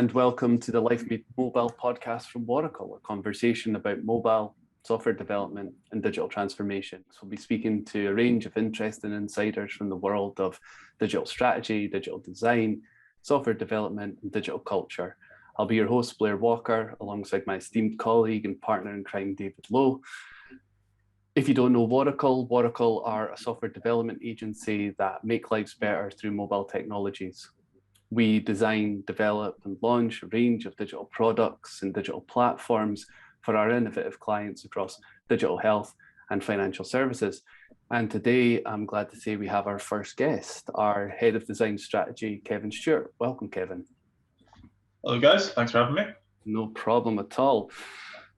and welcome to the Life Made Mobile podcast from Waracle, a conversation about mobile, software development and digital transformation. So we'll be speaking to a range of interesting insiders from the world of digital strategy, digital design, software development and digital culture. I'll be your host, Blair Walker, alongside my esteemed colleague and partner in crime, David Lowe. If you don't know Waracle, Waracle are a software development agency that make lives better through mobile technologies. We design, develop and launch a range of digital products and digital platforms for our innovative clients across digital health and financial services. And today, I'm glad to say we have our first guest, our Head of Design Strategy, Kevin Stewart. Welcome, Kevin. Hello, guys. Thanks for having me. No problem at all.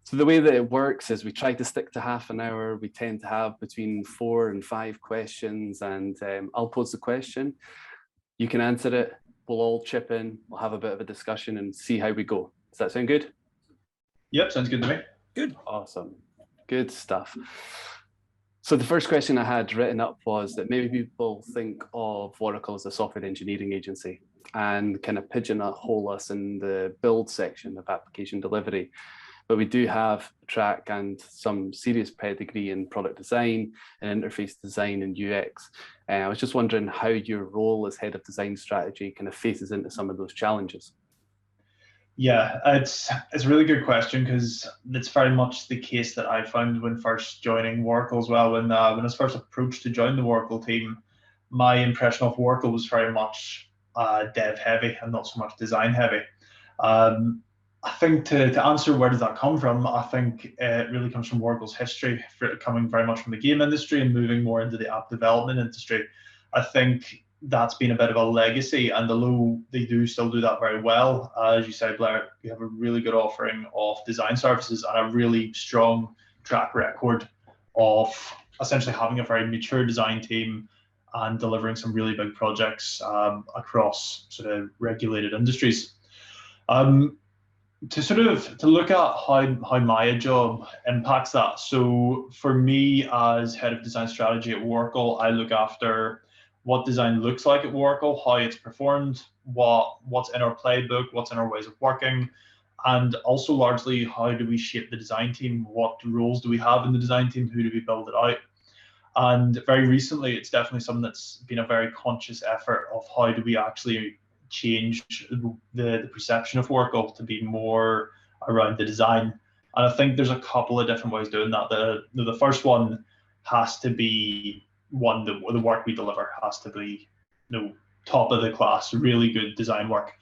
So the way that it works is we try to stick to half an hour. We tend to have between 4 and 5 questions, and I'll pose the question. You can answer it. We'll all chip in. We'll have a bit of a discussion and see how we go. Does that sound good? Yep, sounds good to me. Good. Awesome. Good stuff. So the first question I had written up was that maybe people think of Waracle as a software engineering agency and kind of pigeonhole us in the build section of application delivery. But we do have a track and some serious pedigree in product design and interface design and UX. I was just wondering how your role as head of design strategy kind of faces into some of those challenges. Yeah, it's a really good question because it's very much the case that I found when first joining Waracle as well. When I was first approached to join the Waracle team, my impression of Waracle was very much dev heavy and not so much design heavy. I think to answer where does that come from, I think it really comes from Waracle's history, coming very much from the game industry and moving more into the app development industry. I think that's been a bit of a legacy, and although they do still do that very well, as you say, Blair, we have a really good offering of design services and a really strong track record of essentially having a very mature design team and delivering some really big projects across sort of regulated industries. To look at how my job impacts that. So for me as head of design strategy at Waracle, I look after what design looks like at Waracle, how it's performed, what's in our playbook, what's in our ways of working, and also largely how do we shape the design team, what roles do we have in the design team, who do we build it out. And very recently, it's definitely something that's been a very conscious effort of how do we actually change the perception of Waracle to be more around the design. And I think there's a couple of different ways doing that. The first one has to be the work we deliver has to be top of the class, really good design work.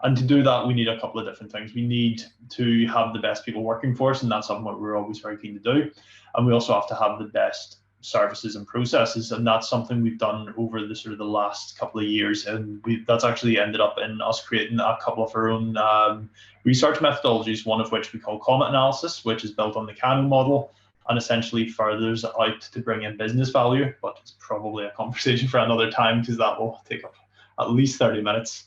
And to do that, we need a couple of different things. We need to have the best people working for us, and that's something that we're always very keen to do. And we also have to have the best services and processes, and that's something we've done over the last couple of years, and that's actually ended up in us creating a couple of our own research methodologies, one of which we call comet analysis, which is built on the Canon model and essentially furthers out to bring in business value, but it's probably a conversation for another time because that will take up at least 30 minutes.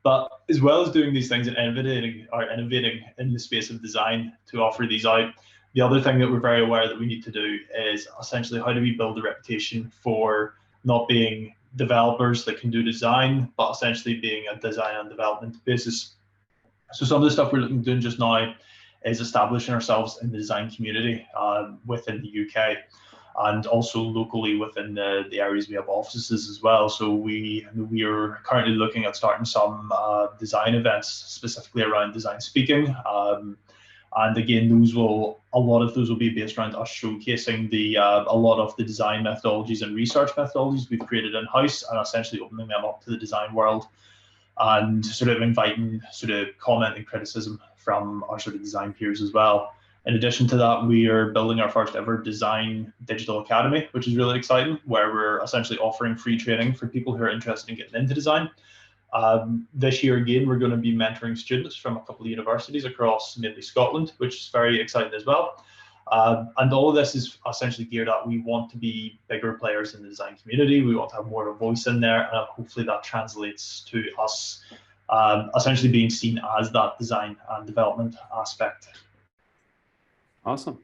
But as well as doing these things and innovating in the space of design to offer these out, the other thing that we're very aware that we need to do is essentially how do we build a reputation for not being developers that can do design, but essentially being a design and development basis. So some of the stuff we're looking at doing just now is establishing ourselves in the design community within the UK and also locally within the areas we have offices as well. So we are currently looking at starting some design events specifically around design speaking. And again, a lot of those will be based around us showcasing a lot of the design methodologies and research methodologies we've created in-house and essentially opening them up to the design world and sort of inviting sort of comment and criticism from our sort of design peers as well. In addition to that, we are building our first ever design digital academy, which is really exciting, where we're essentially offering free training for people who are interested in getting into design. This year, again, we're going to be mentoring students from a couple of universities across mainly Scotland, which is very exciting as well. And all of this is essentially geared at we want to be bigger players in the design community. We want to have more of a voice in there, and hopefully that translates to us essentially being seen as that design and development aspect. Awesome.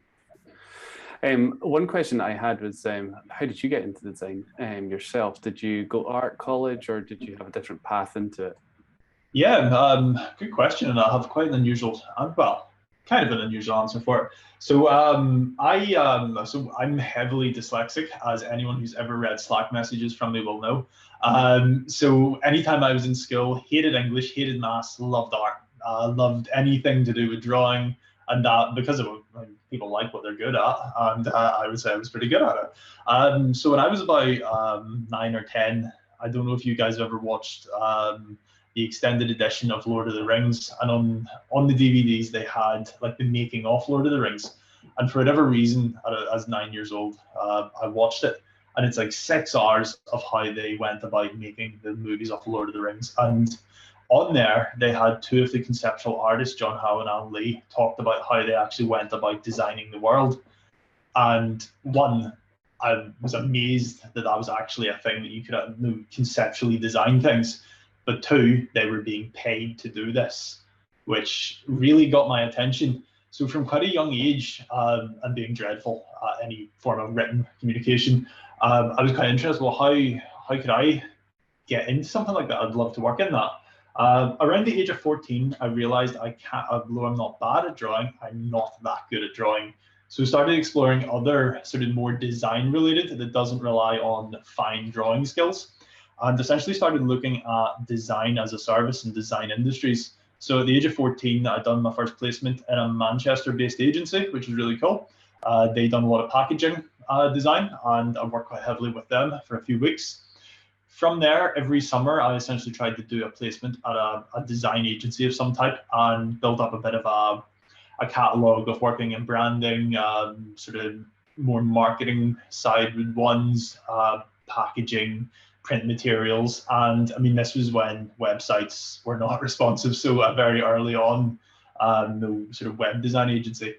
One question I had was, how did you get into design yourself? Did you go art college or did you have a different path into it? Yeah, good question, and I have quite an unusual, well, kind of an unusual answer for it. So, I'm heavily dyslexic, as anyone who's ever read Slack messages from me will know. So anytime I was in school, hated English, hated maths, loved art, loved anything to do with drawing, and because of like, people like what they're good at, and I would say I was pretty good at it. So when I was about 9 or 10, I don't know if you guys ever watched. The extended edition of Lord of the Rings, and on the DVDs they had like the making of Lord of the Rings, and for whatever reason, as 9 years old, I watched it, and it's like 6 hours of how they went about making the movies of Lord of the Rings, and on there they had two of the conceptual artists, John Howe and Alan Lee, talked about how they actually went about designing the world, and one. I was amazed that that was actually a thing that you could conceptually design things, but two, they were being paid to do this, which really got my attention. So from quite a young age, and being dreadful at any form of written communication, I was quite interested. Well, how could I get into something like that? I'd love to work in that. Around the age of 14, I realized I can't, although I'm not bad at drawing, I'm not that good at drawing. So I started exploring other sort of more design related that doesn't rely on fine drawing skills, and essentially started looking at design as a service and design industries. So at the age of 14, I'd done my first placement in a Manchester-based agency, which was really cool. They'd done a lot of packaging design, and I worked quite heavily with them for a few weeks. From there, every summer, I essentially tried to do a placement at a design agency of some type and build up a bit of a catalog of working in branding, sort of more marketing side ones, packaging, print materials. And I mean, this was when websites were not responsive. So very early on, no sort of web design agency.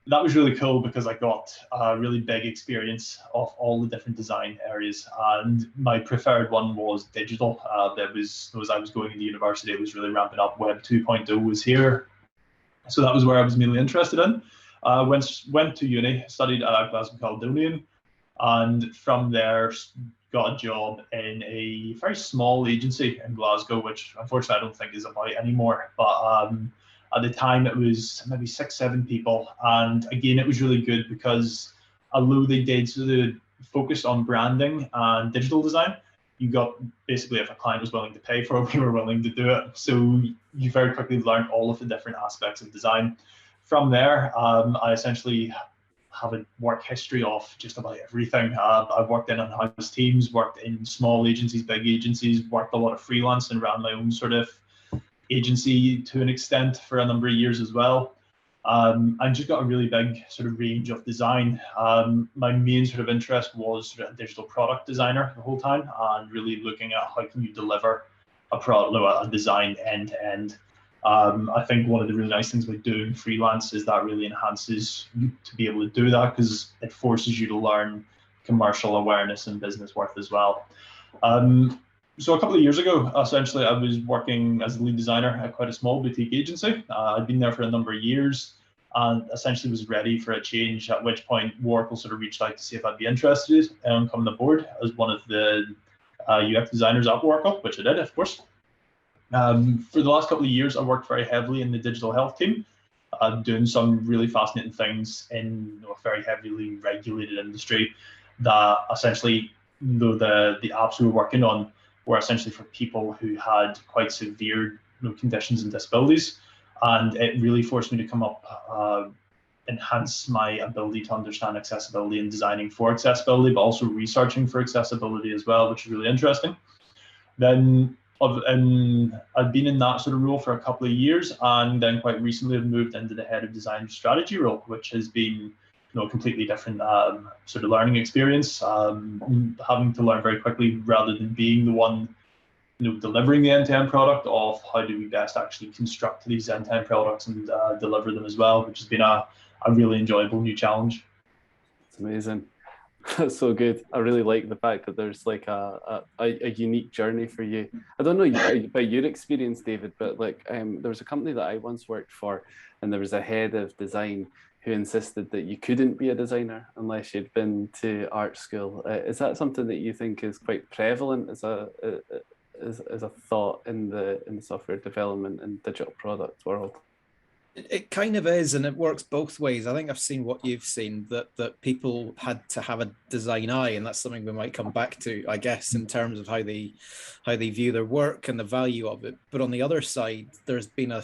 That was really cool because I got a really big experience of all the different design areas. And my preferred one was digital. That was as I was going into university, it was really ramping up. Web 2.0 was here. So that was where I was mainly interested in. Went to uni, studied at Glasgow Caledonian, and from there got a job in a very small agency in Glasgow, which unfortunately I don't think is about anymore. But at the time it was maybe 6, 7 people, and again it was really good because although they did sort of focus on branding and digital design, you got basically if a client was willing to pay for it, we were willing to do it. So you very quickly learned all of the different aspects of design. From there, I essentially have a work history of just about everything. I've worked in in-house teams, worked in small agencies, big agencies, worked a lot of freelance and ran my own sort of agency to an extent for a number of years as well. And just got a really big sort of range of design. My main sort of interest was sort of a digital product designer the whole time, and really looking at how can you deliver a product, a design end to end. I think one of the really nice things with doing freelance is that really enhances you to be able to do that because it forces you to learn commercial awareness and business worth as well. So a couple of years ago, essentially, I was working as a lead designer at quite a small boutique agency. I'd been there for a number of years and essentially was ready for a change, at which point Waracle sort of reached out to see if I'd be interested in coming aboard as one of the UX designers at Waracle, which I did, of course. For the last couple of years, I worked very heavily in the digital health team, doing some really fascinating things in a very heavily regulated industry that essentially, the apps we were working on were essentially for people who had quite severe conditions and disabilities. And it really forced me to come up, enhance my ability to understand accessibility and designing for accessibility, but also researching for accessibility as well, which is really interesting. Then I've been in that sort of role for a couple of years, and then quite recently I've moved into the head of design strategy role, which has been a completely different sort of learning experience, having to learn very quickly rather than being the one delivering the end-to-end product of how do we best actually construct these end-to-end products and deliver them as well, which has been a really enjoyable new challenge. It's amazing. That's so good. I really like the fact that there's like a unique journey for you. I don't know about your experience, David, but like there was a company that I once worked for, and there was a head of design who insisted that you couldn't be a designer unless you'd been to art school. Is that something that you think is quite prevalent as as a thought in the software development and digital product world? It kind of is, and it works both ways. I think I've seen what you've seen, that people had to have a design eye, and that's something we might come back to, I guess, in terms of how they view their work and the value of it. But on the other side, there's been a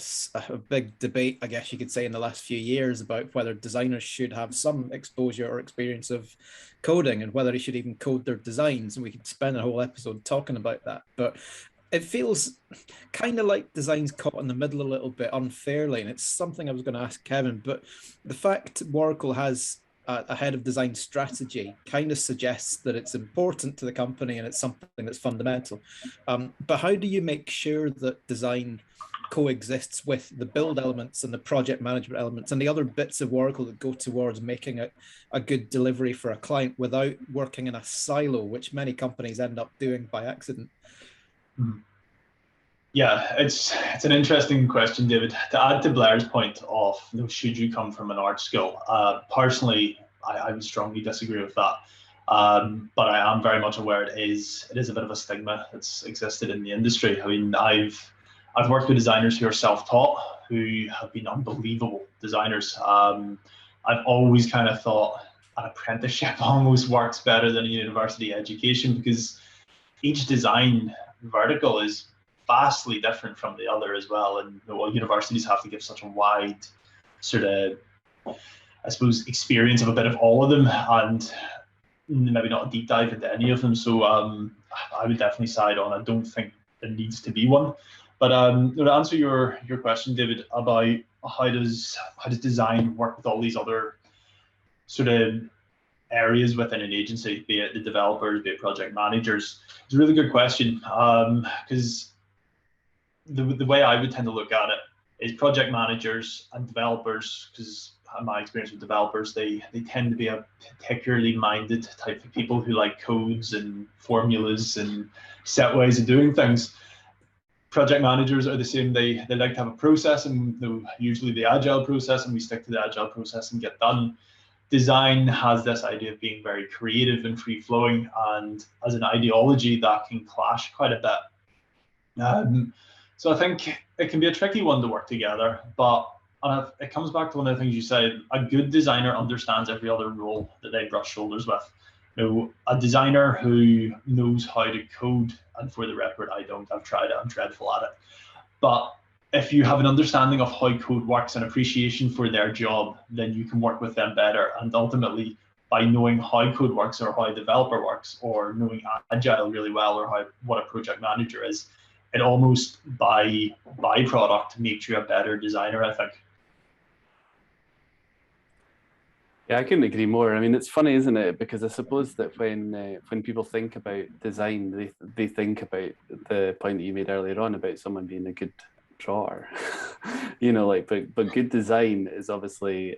big debate, I guess you could say, in the last few years about whether designers should have some exposure or experience of coding, and whether they should even code their designs. And we could spend a whole episode talking about that. But it feels kind of like design's caught in the middle a little bit unfairly. And it's something I was going to ask Kevin, but the fact Waracle has a head of design strategy kind of suggests that it's important to the company and it's something that's fundamental. But how do you make sure that design coexists with the build elements and the project management elements and the other bits of Waracle that go towards making a good delivery for a client without working in a silo, which many companies end up doing by accident? Yeah, it's an interesting question, David. To add to Blair's point of, should you come from an art school? Personally, I would strongly disagree with that. But I am very much aware it is a bit of a stigma that's existed in the industry. I mean, I've worked with designers who are self-taught, who have been unbelievable designers. I've always kind of thought an apprenticeship almost works better than a university education, because each design vertical is vastly different from the other as well, and universities have to give such a wide sort of, I suppose, experience of a bit of all of them, and maybe not a deep dive into any of them. So I would definitely side on, I don't think there needs to be one. But to answer your question, David, about how does design work with all these other sort of areas within an agency, be it the developers, be it project managers, it's a really good question, because the way I would tend to look at it is project managers and developers, because in my experience with developers, they tend to be a particularly minded type of people who like codes and formulas and set ways of doing things. Project managers are the same. They like to have a process, and usually the agile process, and we stick to the agile process and get done. Design has this idea of being very creative and free-flowing, and as an ideology that can clash quite a bit. So I think it can be a tricky one to work together, but it comes back to one of the things you said, a good designer understands every other role that they brush shoulders with. A designer who knows how to code, and for the record, I don't, I've tried it, I'm dreadful at it. But if you have an understanding of how code works and appreciation for their job, then you can work with them better. And ultimately, by knowing how code works or how a developer works, or knowing agile really well, or what a project manager is, it almost by byproduct makes you a better designer, I think. Yeah, I couldn't agree more. I mean, it's funny, isn't it? Because I suppose that when people think about design, they think about the point that you made earlier on about someone being a good drawer. But good design is obviously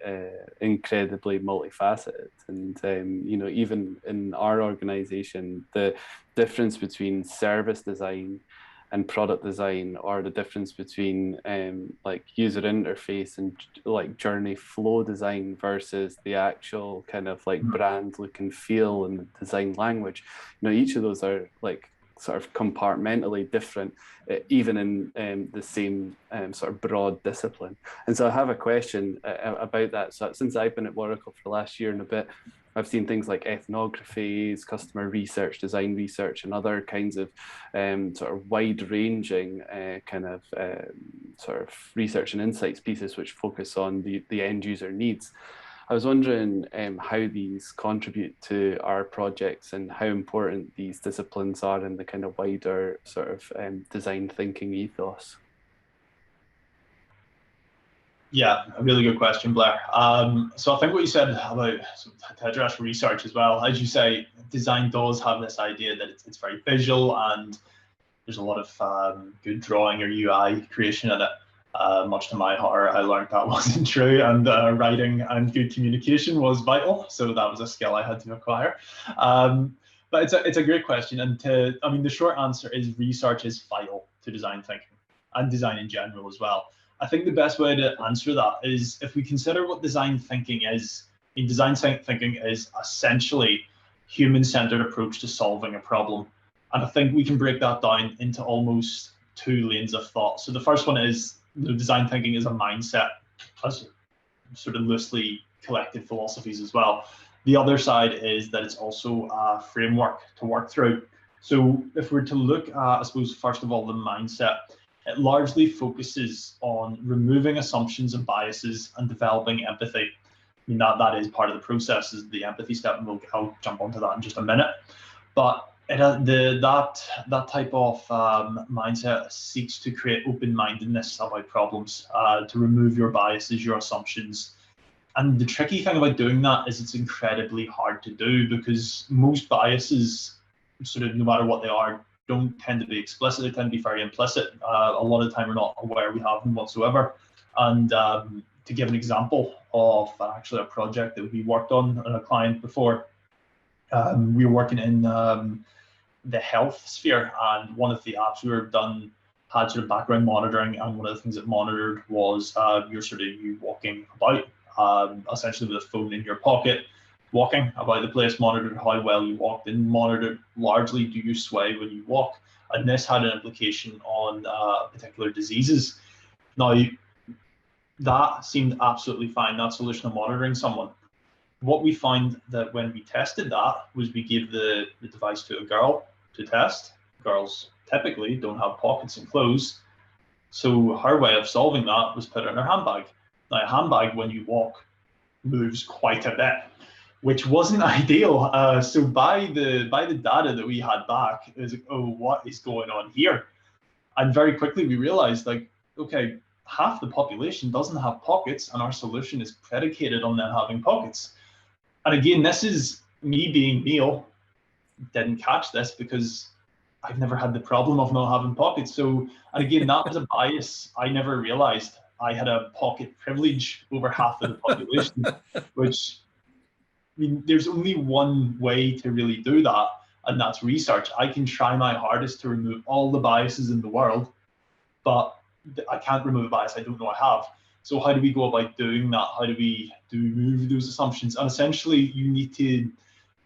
incredibly multifaceted, and even in our organization, the difference between service design and product design, or the difference between user interface and journey flow design versus the actual kind of brand look and feel and the design language. Each of those are sort of compartmentally different, even in the same sort of broad discipline. And so I have a question about that. So since I've been at Waracle for the last year and a bit, I've seen things like ethnographies, customer research, design research, and other kinds of sort of wide-ranging sort of research and insights pieces which focus on the end user needs. I was wondering how these contribute to our projects and how important these disciplines are in the kind of wider sort of design thinking ethos. Yeah, a really good question, Blair. So I think what you said about, to address research as well, as you say, design does have this idea that it's very visual, and there's a lot of good drawing or UI creation in it. Much to my horror, I learned that wasn't true, and writing and good communication was vital. So that was a skill I had to acquire. But it's a great question, and the short answer is research is vital to design thinking and design in general as well. I think the best way to answer that is if we consider what design thinking is. Design thinking is essentially human-centered approach to solving a problem. And I think we can break that down into almost two lanes of thought. So the first one is design thinking is a mindset, as sort of loosely collected philosophies as well. The other side is that it's also a framework to work through. So if we're to look at, I suppose, first of all, the mindset, it largely focuses on removing assumptions and biases and developing empathy. I mean, that is part of the process, is the empathy step, and I'll jump onto that in just a minute. But that type of mindset seeks to create open-mindedness about problems, to remove your biases, your assumptions. And the tricky thing about doing that is it's incredibly hard to do, because most biases, sort of no matter what they are, don't tend to be explicit. They tend to be very implicit. A lot of the time we're not aware we have them whatsoever. And to give an example of actually a project that we worked on a client before, we were working in the health sphere, and one of the apps we were done had sort of background monitoring, and one of the things it monitored was you walking about, essentially with a phone in your pocket, walking about the place, monitored how well you walked, and monitored largely do you sway when you walk. And this had an implication on particular diseases. Now, that seemed absolutely fine, that solution of monitoring someone. What we found that when we tested that was we gave the device to a girl to test. Girls typically don't have pockets in clothes. So her way of solving that was put it in her handbag. Now, a handbag, when you walk, moves quite a bit, which wasn't ideal. So by the data that we had back, it was like, oh, what is going on here? And very quickly we realized, like, okay, half the population doesn't have pockets, and our solution is predicated on them having pockets. And again, this is me being Neil, didn't catch this because I've never had the problem of not having pockets. So, and again, that was a bias. I never realized I had a pocket privilege over half of the population, which, I mean, there's only one way to really do that, and that's research. I can try my hardest to remove all the biases in the world, but I can't remove a bias I don't know I have. So how do we go about doing that? How do we remove those assumptions? And essentially, you need to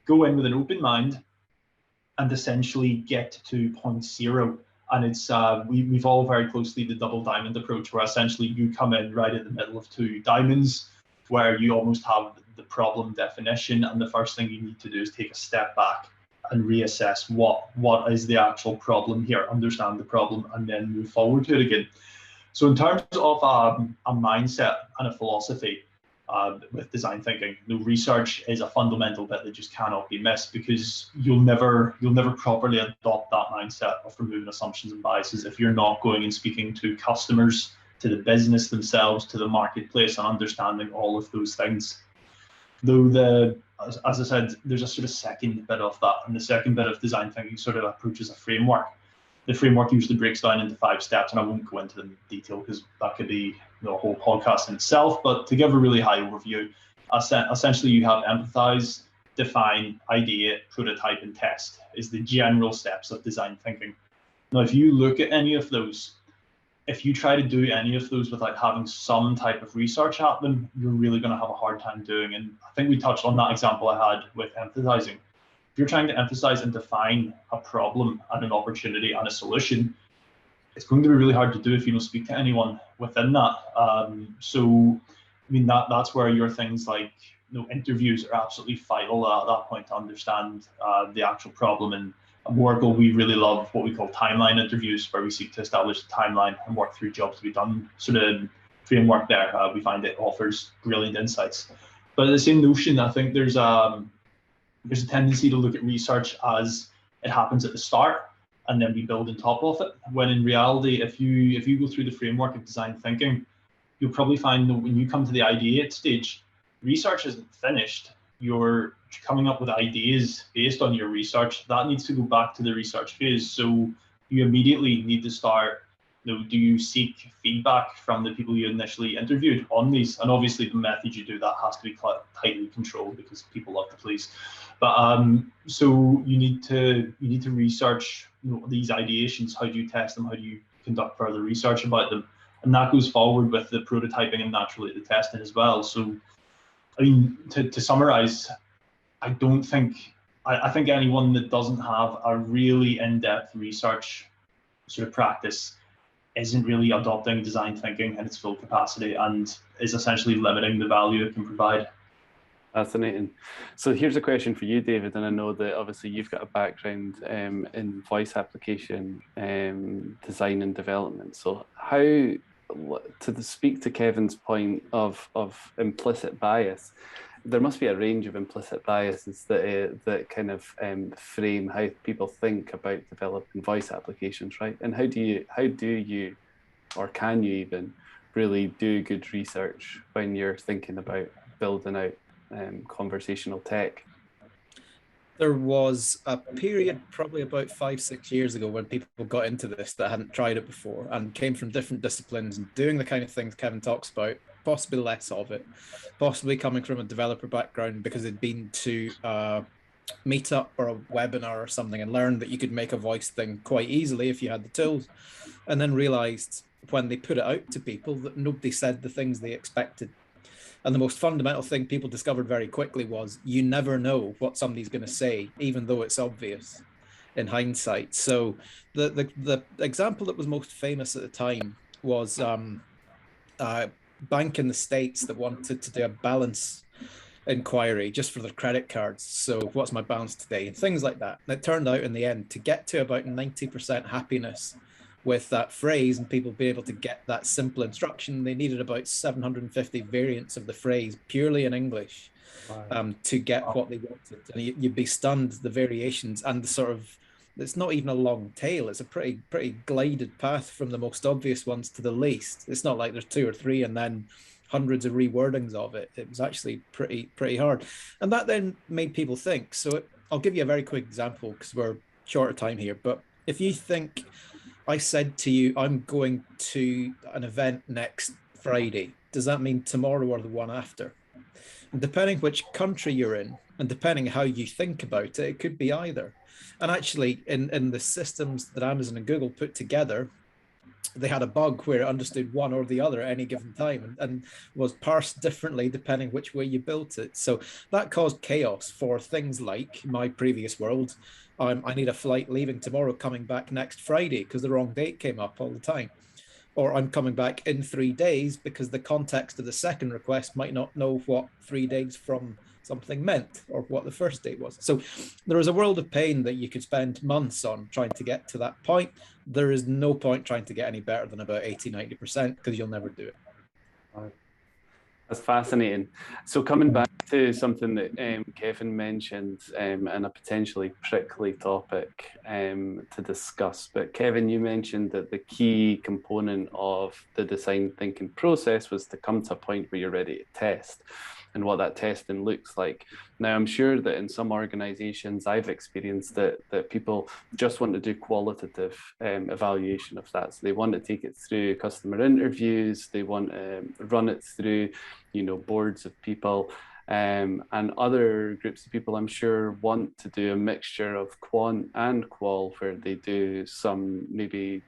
go in with an open mind and essentially get to point zero. And it's we've all very closely the double diamond approach, where essentially you come in right in the middle of two diamonds, where you almost have the problem definition, and the first thing you need to do is take a step back and reassess what is the actual problem here, understand the problem, and then move forward to it again. So in terms of a mindset and a philosophy with design thinking, research is a fundamental bit that just cannot be missed, because you'll never properly adopt that mindset of removing assumptions and biases if you're not going and speaking to customers, to the business themselves, to the marketplace, and understanding all of those things. Though as I said, there's a sort of second bit of that, and the second bit of design thinking sort of approaches a framework. The framework usually breaks down into 5 steps, and I won't go into them in detail because that could be the whole podcast in itself. But to give a really high overview, essentially you have empathize, define, ideate, prototype, and test is the general steps of design thinking. Now, if you look at any of those, if you try to do any of those without having some type of research at them, you're really going to have a hard time doing. And I think we touched on that example I had with empathizing. If you're trying to emphasize and define a problem and an opportunity and a solution, it's going to be really hard to do if you don't speak to anyone within that. So, I mean, that's where your things like interviews are absolutely vital at that point to understand the actual problem. And at Waracle, we really love what we call timeline interviews, where we seek to establish a timeline and work through jobs to be done. Sort of framework there, we find it offers brilliant insights. But the same notion, I think there's a tendency to look at research as it happens at the start and then we build on top of it. When in reality, if you go through the framework of design thinking, you'll probably find that when you come to the ideate stage, research isn't finished. You're coming up with ideas based on your research. That needs to go back to the research phase. So you immediately need to start, do you seek feedback from the people you initially interviewed on these? And obviously the method you do that has to be quite tightly controlled, because people love to please. But so you need to research these ideations. How do you test them? How do you conduct further research about them? And that goes forward with the prototyping and naturally the testing as well. So, I mean, to summarize, I don't think I think anyone that doesn't have a really in-depth research sort of practice isn't really adopting design thinking in its full capacity and is essentially limiting the value it can provide. Fascinating. So here's a question for you, David, and I know that obviously you've got a background in voice application design and development. So how, to speak to Kevin's point of implicit bias, there must be a range of implicit biases that kind of frame how people think about developing voice applications, right? And how do you, or can you even really do good research when you're thinking about building out conversational tech? There was a period probably about 5-6 years ago when people got into this that hadn't tried it before and came from different disciplines and doing the kind of things Kevin talks about, possibly less of it, possibly coming from a developer background because they'd been to a meetup or a webinar or something and learned that you could make a voice thing quite easily if you had the tools, and then realized when they put it out to people that nobody said the things they expected. And the most fundamental thing people discovered very quickly was you never know what somebody's going to say, even though it's obvious in hindsight. So the example that was most famous at the time was a bank in the States that wanted to do a balance inquiry just for their credit cards. So what's my balance today? And things like that. And it turned out in the end to get to about 90% happiness with that phrase and people be able to get that simple instruction, they needed about 750 variants of the phrase purely in English to get what they wanted. And you'd be stunned, the variations and the sort of, it's not even a long tail. It's a pretty glided path from the most obvious ones to the least. It's not like there's 2 or 3 and then hundreds of rewordings of it. It was actually pretty hard. And that then made people think. So I'll give you a very quick example because we're short of time here. But if you think, I said to you, I'm going to an event next Friday. Does that mean tomorrow or the one after? And depending which country you're in, and depending how you think about it, it could be either. And actually, in the systems that Amazon and Google put together, they had a bug where it understood one or the other at any given time and was parsed differently depending which way you built it. So that caused chaos for things like my previous world. I need a flight leaving tomorrow, coming back next Friday because the wrong date came up all the time. Or I'm coming back in 3 days because the context of the second request might not know what 3 days from something meant or what the first date was. So there is a world of pain that you could spend months on trying to get to that point. There is no point trying to get any better than about 80-90% because you'll never do it. That's fascinating. So coming back to something that Kevin mentioned and a potentially prickly topic to discuss, but Kevin, you mentioned that the key component of the design thinking process was to come to a point where you're ready to test and what that testing looks like. Now, I'm sure that in some organizations I've experienced that people just want to do qualitative evaluation of that. So they want to take it through customer interviews, they want to run it through, boards of people. And other groups of people, I'm sure, want to do a mixture of quant and qual, where they do some maybe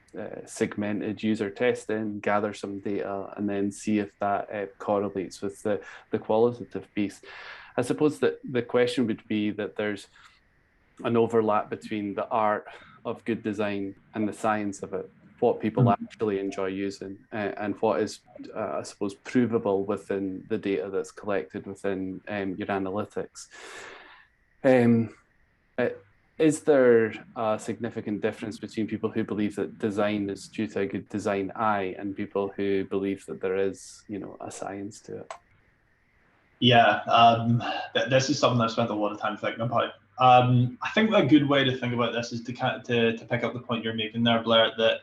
segmented user testing, gather some data, and then see if that correlates with the qualitative piece. I suppose that the question would be that there's an overlap between the art of good design and the science of it, what people actually enjoy using, and what is, I suppose, provable within the data that's collected within your analytics. Is there a significant difference between people who believe that design is due to a good design eye and people who believe that there is, a science to it? Yeah, this is something I've spent a lot of time thinking about. I think a good way to think about this is to pick up the point you're making there, Blair, that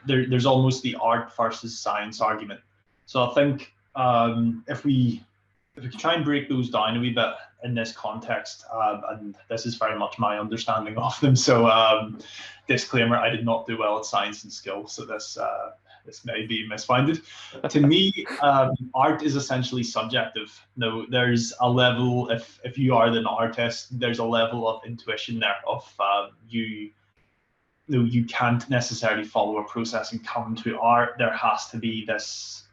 there's almost the art versus science argument. So I think if we can try and break those down a wee bit in this context, and this is very much my understanding of them. So disclaimer, I did not do well at science and skill, so this may be misfounded. To me, art is essentially subjective. No, there's a level, if you are an artist, there's a level of intuition there of you can't necessarily follow a process and come to art. There has to be this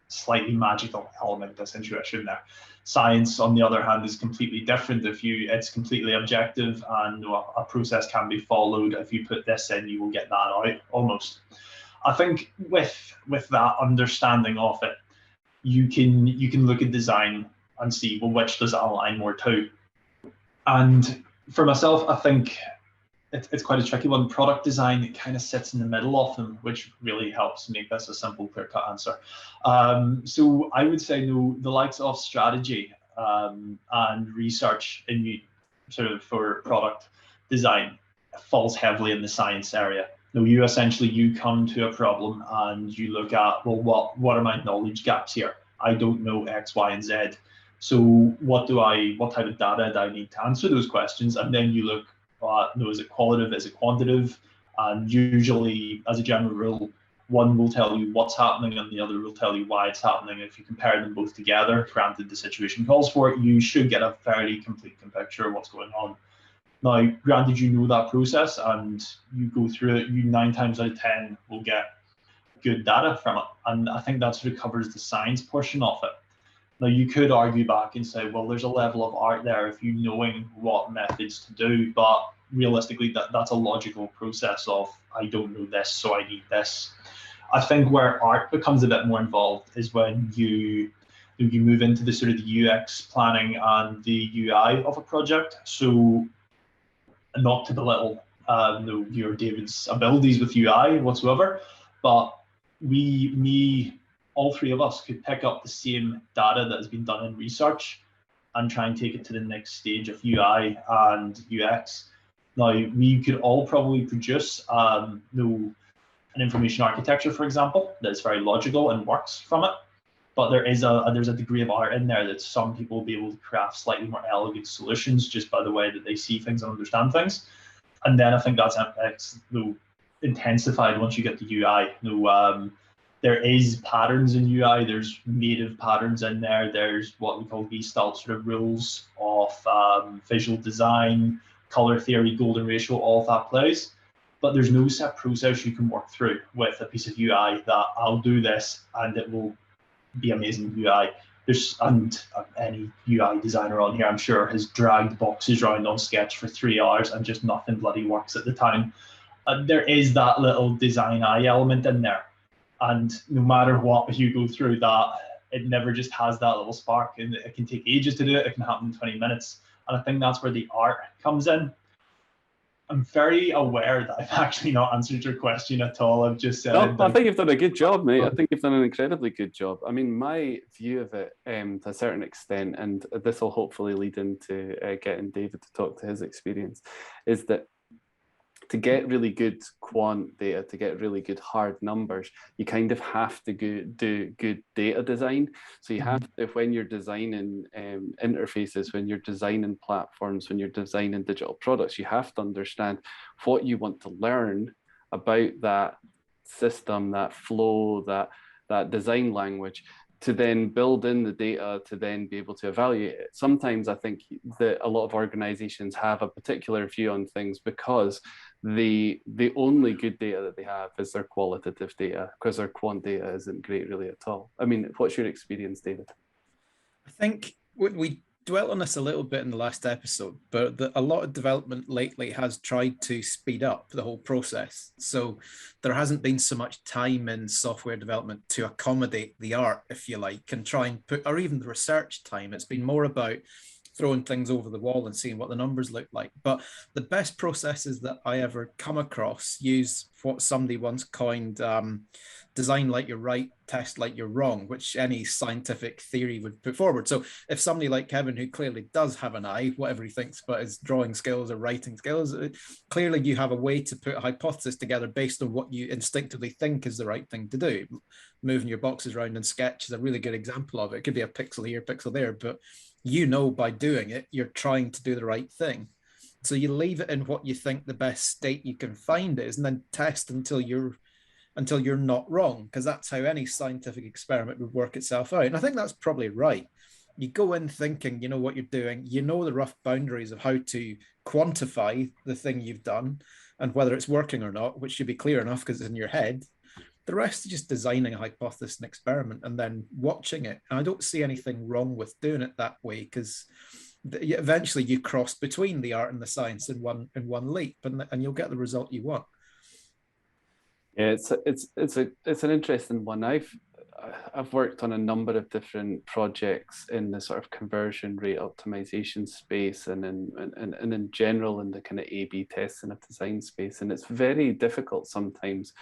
slightly magical element, this intuition there. Science, on the other hand, is completely different. It's completely objective, and a process can be followed. If you put this in, you will get that out almost. I think with that understanding of it, you can look at design and see, well, which does it align more to? And for myself, I think it's quite a tricky one. Product design, it kind of sits in the middle of them, which really helps make this a simple, clear-cut answer. So I would say no, the likes of strategy and research sort of for product design falls heavily in the science area. No, you come to a problem and you look at, well, what are my knowledge gaps here? I don't know X, Y, and Z. So what type of data do I need to answer those questions? And then you look, is it qualitative, is it quantitative? And usually, as a general rule, one will tell you what's happening and the other will tell you why it's happening. If you compare them both together, granted the situation calls for it, you should get a fairly complete picture of what's going on. Now, granted, you know that process and you go through it, you 9 times out of 10 will get good data from it. And I think that sort of covers the science portion of it. Now, you could argue back and say, well, there's a level of art there if you knowing what methods to do, but realistically, that's a logical process of, I don't know this, so I need this. I think where art becomes a bit more involved is when you move into the sort of the UX planning and the UI of a project. So not to belittle your David's abilities with UI whatsoever, but all three of us could pick up the same data that has been done in research and try and take it to the next stage of UI and UX. Now, we could all probably produce an information architecture, for example, that's very logical and works from it. But there's a degree of art in there that some people will be able to craft slightly more elegant solutions just by the way that they see things and understand things. And then I think that's intensified once you get to UI. There is patterns in UI. There's native patterns in there. There's what we call Gestalt sort of rules of visual design, color theory, golden ratio, all of that plays. But there's no set process you can work through with a piece of UI that I'll do this and it will be amazing UI. And any UI designer on here, I'm sure, has dragged boxes around on Sketch for 3 hours and just nothing bloody works at the time. There is that little design eye element in there. And no matter what you go through that, it never just has that little spark, and it can take ages to do it. It can happen in 20 minutes. And I think that's where the art comes in. I'm very aware that I've actually not answered your question at all. I've just said... No, I think you've done a good job, mate. I think you've done an incredibly good job. I mean, my view of it to a certain extent, and this will hopefully lead into getting David to talk to his experience, is that to get really good quant data, to get really good hard numbers, you kind of have to do good data design. So you have to, when you're designing interfaces, when you're designing platforms, when you're designing digital products, you have to understand what you want to learn about that system, that flow, that design language, to then build in the data to then be able to evaluate it. Sometimes I think that a lot of organizations have a particular view on things because the only good data that they have is their qualitative data, because their quant data isn't great really at all. I mean, what's your experience, David? I think we dwelt on this a little bit in the last episode, but a lot of development lately has tried to speed up the whole process. So there hasn't been so much time in software development to accommodate the art, if you like, and try and put, or even the research time. It's been more about throwing things over the wall and seeing what the numbers look like. But the best processes that I ever come across use what somebody once coined design like you're right, test like you're wrong, which any scientific theory would put forward. So if somebody like Kevin, who clearly does have an eye, whatever he thinks about his drawing skills or writing skills, clearly you have a way to put a hypothesis together based on what you instinctively think is the right thing to do. Moving your boxes around in Sketch is a really good example of it. It could be a pixel here, pixel there, but you know by doing it, you're trying to do the right thing. So you leave it in what you think the best state you can find is, and then test until you're not wrong, because that's how any scientific experiment would work itself out. And I think that's probably right. You go in thinking you know what you're doing, you know the rough boundaries of how to quantify the thing you've done and whether it's working or not, which should be clear enough because it's in your head. The rest is just designing a hypothesis and experiment and then watching it. And I don't see anything wrong with doing it that way, because eventually you cross between the art and the science in one leap, and you'll get the result you want. Yeah, it's an interesting one. I've worked on a number of different projects in the sort of conversion rate optimization space, and in general in the kind of A/B testing of design space, and it's very difficult sometimes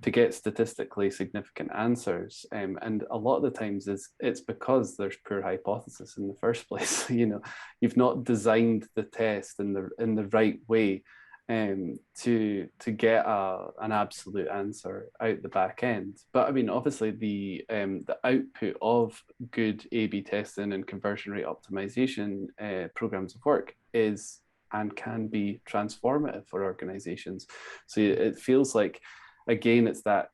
to get statistically significant answers, and a lot of the times it's because there's poor hypothesis in the first place. You've not designed the test in the right way to get an absolute answer out the back end. But I mean, obviously the output of good A/B testing and conversion rate optimization programs of work is and can be transformative for organizations. So it feels like, again, it's that,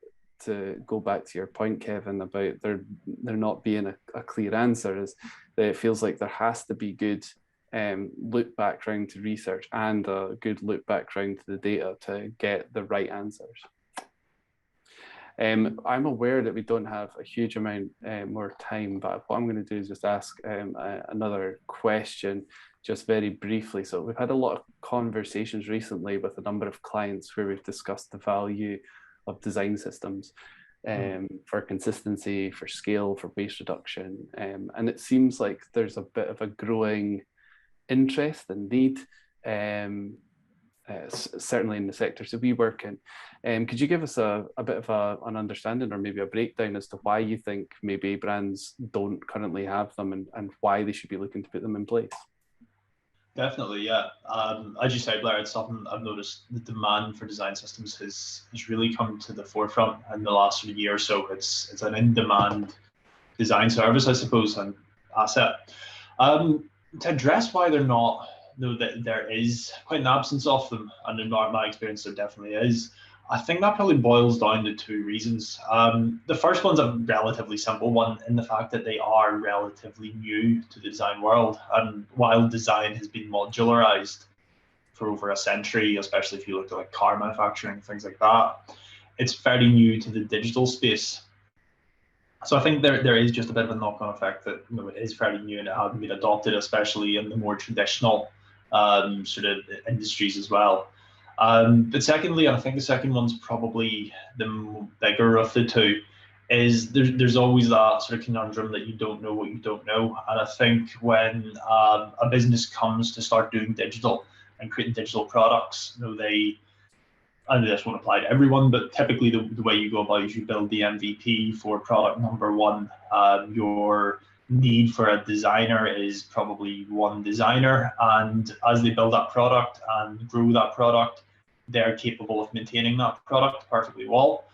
to go back to your point, Kevin, about there not being a clear answer, is that it feels like there has to be good loop back round to research and a good loop back round to the data to get the right answers. I'm aware that we don't have a huge amount more time, but what I'm going to do is just ask another question just very briefly. So we've had a lot of conversations recently with a number of clients where we've discussed the value of design systems for consistency, for scale, for waste reduction. And it seems like there's a bit of a growing interest and need, certainly in the sectors that we work in. Could you give us a bit of an understanding, or maybe a breakdown, as to why you think maybe brands don't currently have them, and why they should be looking to put them in place? Definitely, yeah. As you say, Blair, it's something I've noticed. The demand for design systems has really come to the forefront in the last sort of year or so. It's an in-demand design service, I suppose, and asset. To address why they're not, though, that there is quite an absence of them, and in my experience there definitely is, I think that probably boils down to two reasons. The first one's a relatively simple one, in the fact that they are relatively new to the design world. And while design has been modularized for over a century, especially if you look at like car manufacturing, things like that, it's fairly new to the digital space. So I think there is just a bit of a knock-on effect that it is fairly new and it hasn't been adopted, especially in the more traditional sort of industries as well. But secondly, and I think the second one's probably the bigger of the two, is there's always that sort of conundrum that you don't know what you don't know. And I think when a business comes to start doing digital and creating digital products, I know this won't apply to everyone, but typically the way you go about it is you build the MVP for product number one. Your need for a designer is probably one designer, and as they build that product and grow that product, they're capable of maintaining that product perfectly well.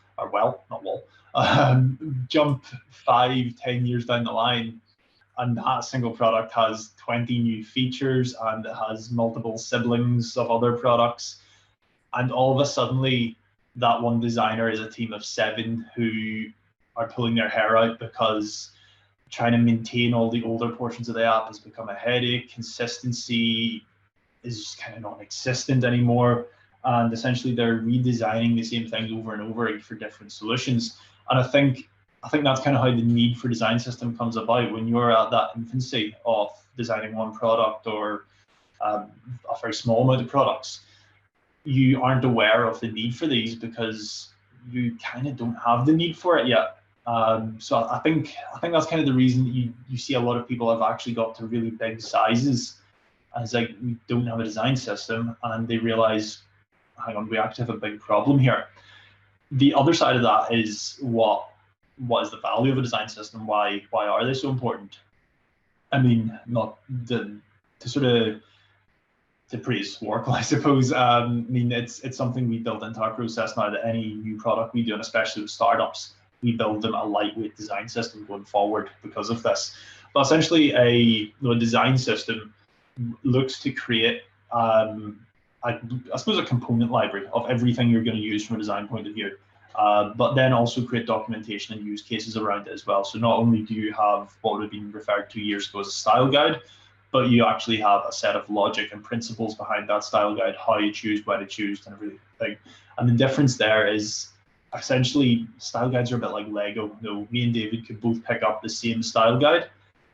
Jump 5-10 years down the line, and that single product has 20 new features and it has multiple siblings of other products. And all of a sudden, that one designer is a team of 7 who are pulling their hair out because trying to maintain all the older portions of the app has become a headache. Consistency is kind of non-existent anymore. And essentially they're redesigning the same things over and over for different solutions. And I think that's kind of how the need for design system comes about. When you're at that infancy of designing one product or a very small amount of products, you aren't aware of the need for these because you kind of don't have the need for it yet. So I think that's kind of the reason that you see a lot of people have actually got to really big sizes, and it's like, we don't have a design system, and they realize, hang on, we actually have a big problem here. The other side of that is what is the value of a design system? Why are they so important? I mean, not to praise Waracle, I suppose. I mean, it's something we build into our process now, that any new product we do, and especially with startups, we build them a lightweight design system going forward because of this. But essentially, a design system looks to create, I suppose, a component library of everything you're going to use from a design point of view, but then also create documentation and use cases around it as well. So not only do you have what would have been referred to years ago as a style guide, but you actually have a set of logic and principles behind that style guide, how you choose, when it's used, and everything. And the difference there is essentially style guides are a bit like Lego. Me and David could both pick up the same style guide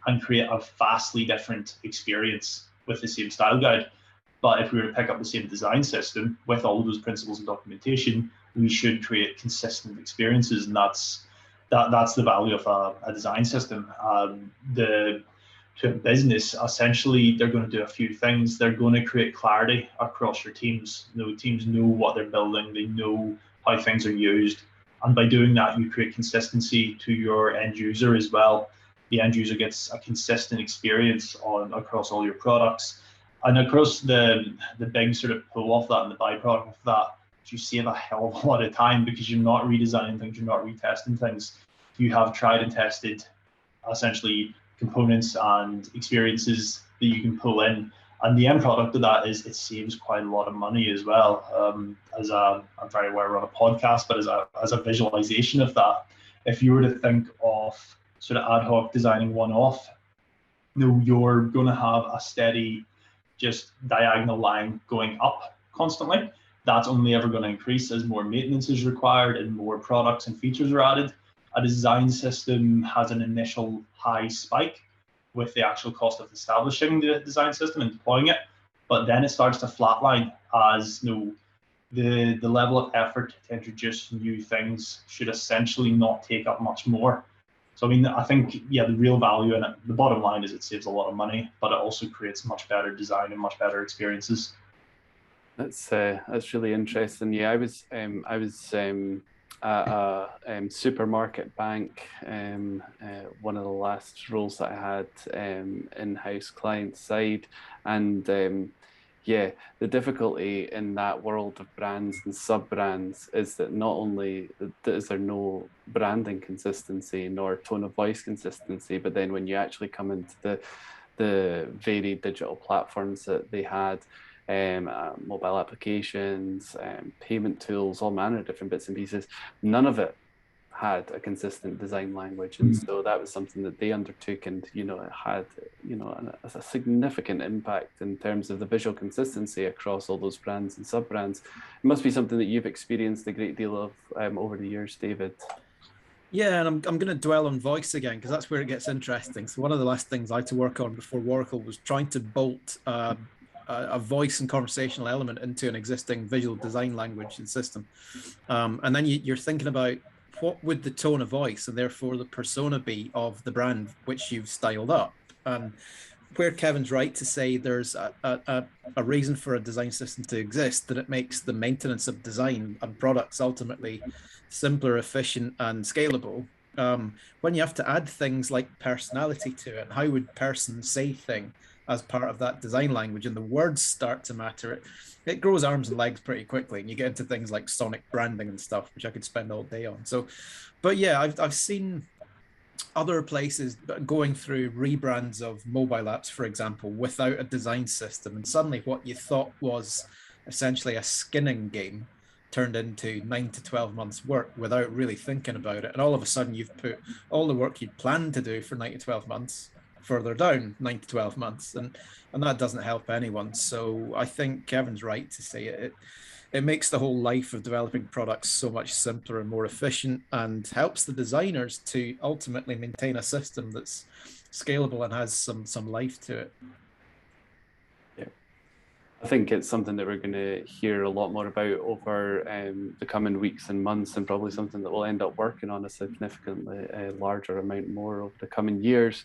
and create a vastly different experience with the same style guide. But if we were to pick up the same design system with all of those principles and documentation, we should create consistent experiences, and that's the value of a design system. To a business, essentially, they're going to do a few things. They're going to create clarity across your teams. Teams know what they're building. They know how things are used. And by doing that, you create consistency to your end user as well. The end user gets a consistent experience across all your products. And across the big sort of pull off that and the byproduct of that, you save a hell of a lot of time because you're not redesigning things, you're not retesting things. You have tried and tested essentially components and experiences that you can pull in. And the end product of that is it saves quite a lot of money as well. I'm very aware we're on a podcast, but as a visualization of that, if you were to think of sort of ad hoc designing one-off, you're going to have a steady, just diagonal line going up constantly. That's only ever going to increase as more maintenance is required and more products and features are added. A design system has an initial high spike with the actual cost of establishing the design system and deploying it, but then it starts to flatline as the level of effort to introduce new things should essentially not take up much more. So I think the real value in it, the bottom line is it saves a lot of money, but it also creates much better design and much better experiences. That's really interesting. Yeah, I was at a supermarket bank. One of the last roles that I had in-house client side, and the difficulty in that world of brands and sub-brands is that not only is there no branding consistency nor tone of voice consistency, but then when you actually come into the varied digital platforms that they had, mobile applications, payment tools, all manner of different bits and pieces, none of it had a consistent design language. And so that was something that they undertook, and it had a significant impact in terms of the visual consistency across all those brands and sub-brands. It must be something that you've experienced a great deal of over the years, David. Yeah, and I'm going to dwell on voice again because that's where it gets interesting. So one of the last things I had to work on before Waracle was trying to bolt a voice and conversational element into an existing visual design language and system. And then you're thinking about what would the tone of voice and therefore the persona be of the brand which you've styled up. Where Kevin's right to say there's a reason for a design system to exist, that it makes the maintenance of design and products ultimately simpler, efficient, and scalable. When you have to add things like personality to it, how would person say thing as part of that design language, and the words start to matter, it grows arms and legs pretty quickly, and you get into things like sonic branding and stuff, which I could spend all day on. So, but yeah, I've seen other places going through rebrands of mobile apps, for example, without a design system, and suddenly what you thought was essentially a skinning game turned into 9 to 12 months work without really thinking about it. And all of a sudden you've put all the work you'd planned to do for 9 to 12 months further down 9 to 12 months. And that doesn't help anyone. So I think Kevin's right to say it makes the whole life of developing products so much simpler and more efficient, and helps the designers to ultimately maintain a system that's scalable and has some life to it. I think it's something that we're going to hear a lot more about over the coming weeks and months, and probably something that we'll end up working on a significantly larger amount more over the coming years.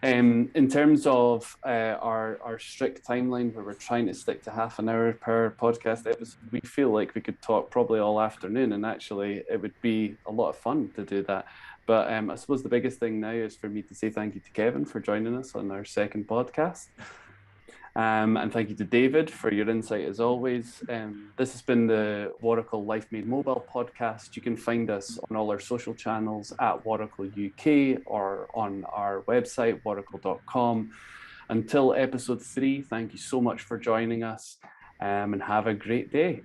In terms of our strict timeline, where we're trying to stick to half an hour per podcast episode, we feel like we could talk probably all afternoon, and actually it would be a lot of fun to do that. But I suppose the biggest thing now is for me to say thank you to Kevin for joining us on our second podcast. And thank you to David for your insight as always. This has been the Waracle Life Made Mobile podcast. You can find us on all our social channels at Waracle UK or on our website, waracle.com. Until episode 3, thank you so much for joining us, and have a great day.